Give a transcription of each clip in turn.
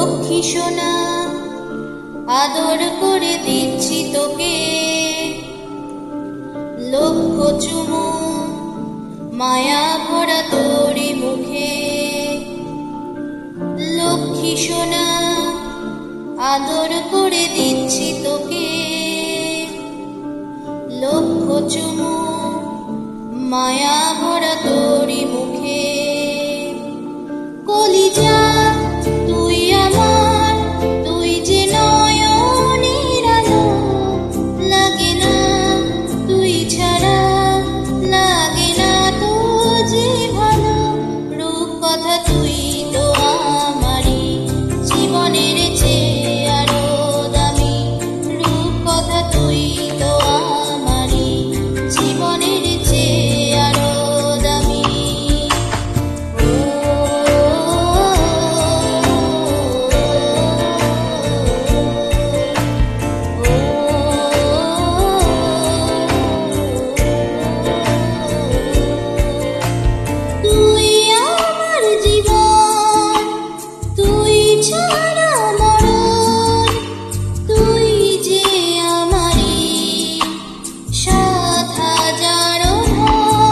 লক্ষ্মী সোনা আদর করে দিচ্ছি তোকে, লক্ষ চুমু মায়া ভরা তোরি মুখে। লক্ষ্মী সোনা আদর করে দিচ্ছি তোকে, লক্ষ চুমু মায়া ভরা তোরি মুখে। কলিজা তুই আমার, তুই যে নয়নের আলো, লাগে না তুই ছাড়া, লাগে না তো যে ভালো। রূপ কথা তুই তো আমারই জীবনের চেয়ে আরো দামি, রূপ কথা তুই তো আমারই জীবনের চেয়ে আরো দামি। তুই আমার জীবন, তুই ছাড়া মরণ, তুই যে আমারই ৭,০০০ ধন।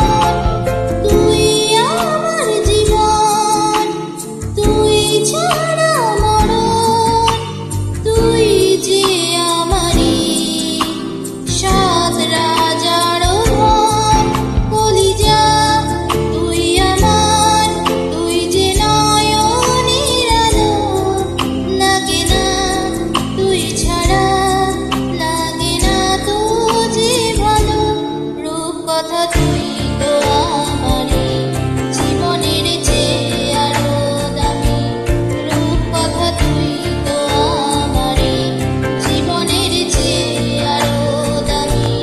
তুই আমার জীবন, তুই ছাড়া মরণ, তুই যে আমারই ৭,০০০ ধন। কলিজা তুই আমার, তুই যে নয়নের আলো, লাগে না তুই ছাড়া, লাগে না তো যে ভালো। রূপ কথা তুই তো আমারই জীবনের চেয়ে আরো দামি, রূপ কথা তুই তো আমারই জীবনের চেয়ে আরো দামি।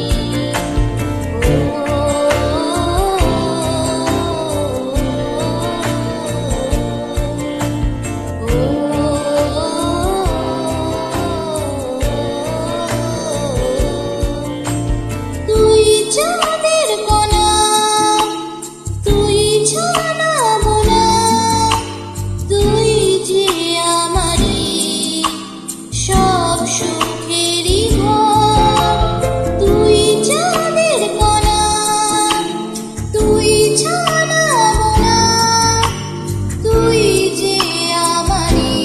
তুই চাঁদের কণা, তুই ছানা মোনা, তুই যে আমারই সব সুখেরই ঘর। তুই চাঁদের কণা, তুই ছানা মোনা, তুই যে আমারই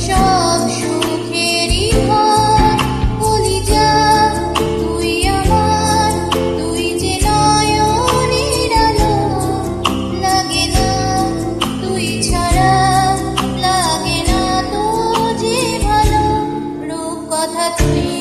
সব সুখেরই ঘর। কলিজা তুই আমার, তুই যে নয়নের আলো, লাগে না তুই ছাড়া, লাগে না তো যে ভালো। রূপ কথা তুই